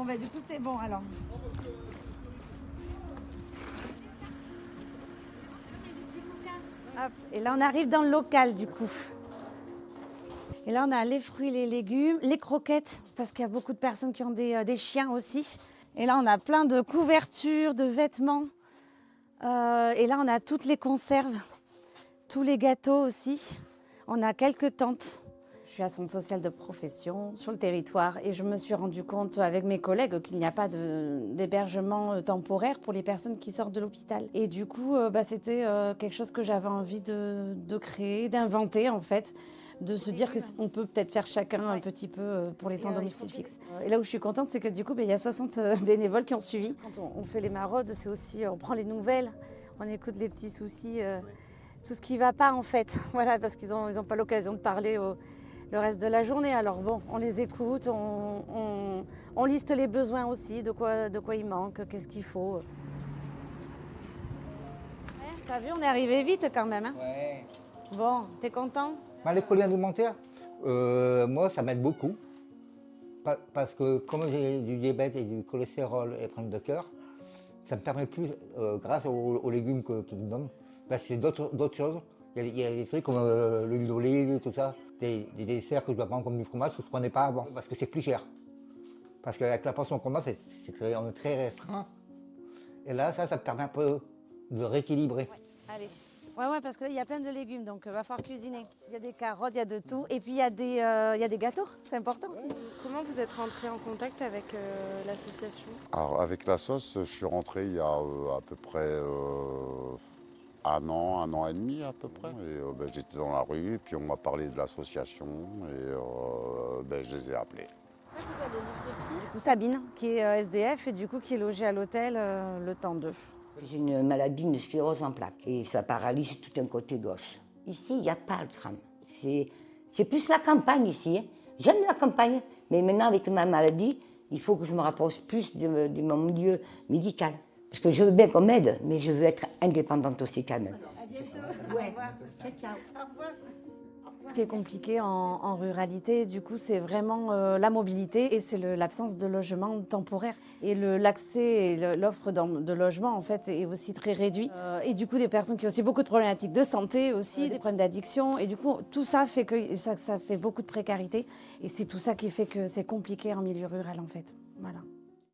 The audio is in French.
bah du coup c'est bon alors. Hop, et là on arrive dans le local du coup. Et là on a les fruits, les légumes, les croquettes, parce qu'il y a beaucoup de personnes qui ont des chiens aussi. Et là on a plein de couvertures, de vêtements. Et là on a toutes les conserves, tous les gâteaux aussi. On a quelques tentes. Je suis assistante sociale de profession sur le territoire et je me suis rendu compte avec mes collègues qu'il n'y a pas d'hébergement temporaire pour les personnes qui sortent de l'hôpital. Et du coup, c'était quelque chose que j'avais envie de créer, d'inventer en fait, de se dire qu'on peut peut-être faire chacun un petit peu pour les sans domicile fixe. Et là où je suis contente, c'est que du coup, il y a 60 bénévoles qui ont suivi. Quand on fait les maraudes, c'est aussi, on prend les nouvelles, on écoute les petits soucis, tout ce qui ne va pas en fait, voilà, parce qu'ils n'ont pas l'occasion de parler le reste de la journée. Alors bon, on les écoute, on liste les besoins aussi, de quoi il manque, qu'est-ce qu'il faut. Ouais, t'as vu, on est arrivé vite quand même. Hein. Ouais. Bon, t'es content? Les colis alimentaires, moi, ça m'aide beaucoup. Parce que comme j'ai du diabète et du cholestérol et problème de cœur, ça me permet plus, grâce aux légumes qu'ils me donnent, c'est d'autres choses. Il y a des trucs comme l'huile d'olive, tout ça, des desserts que je dois prendre comme du fromage que je ne prenais pas avant, parce que c'est plus cher. Parce qu'avec la pension qu'on a, on est très restreint. Et là, ça me permet un peu de rééquilibrer. Ouais, allez. Ouais, parce que là, il y a plein de légumes, donc il va falloir cuisiner. Il y a des carottes, il y a de tout. Et puis, il y a des gâteaux, c'est important aussi. Comment vous êtes rentré en contact avec l'association? Alors avec la sauce, je suis rentré il y a à peu près un an et demi à peu près. Et j'étais dans la rue, puis on m'a parlé de l'association et je les ai appelés. Vous allez livrer qui? Du coup, Sabine, qui est SDF et du coup qui est logée à l'hôtel le temps d'eux. J'ai une maladie, une sclérose en plaques, et ça paralyse tout un côté gauche. Ici, il n'y a pas le tram. C'est plus la campagne ici. Hein. J'aime la campagne, mais maintenant avec ma maladie, il faut que je me rapproche plus de mon milieu médical. Parce que je veux bien qu'on m'aide, mais je veux être indépendante aussi quand même. À bientôt. Ouais. Au revoir. Ciao. Au revoir. Ce qui est compliqué en ruralité, du coup, c'est vraiment la mobilité et c'est l'absence de logement temporaire. Et l'accès et l'offre de logement, en fait, est aussi très réduit. Et du coup, des personnes qui ont aussi beaucoup de problématiques de santé aussi, des problèmes d'addiction. Et du coup, tout ça fait que ça fait beaucoup de précarité. Et c'est tout ça qui fait que c'est compliqué en milieu rural, en fait. Voilà.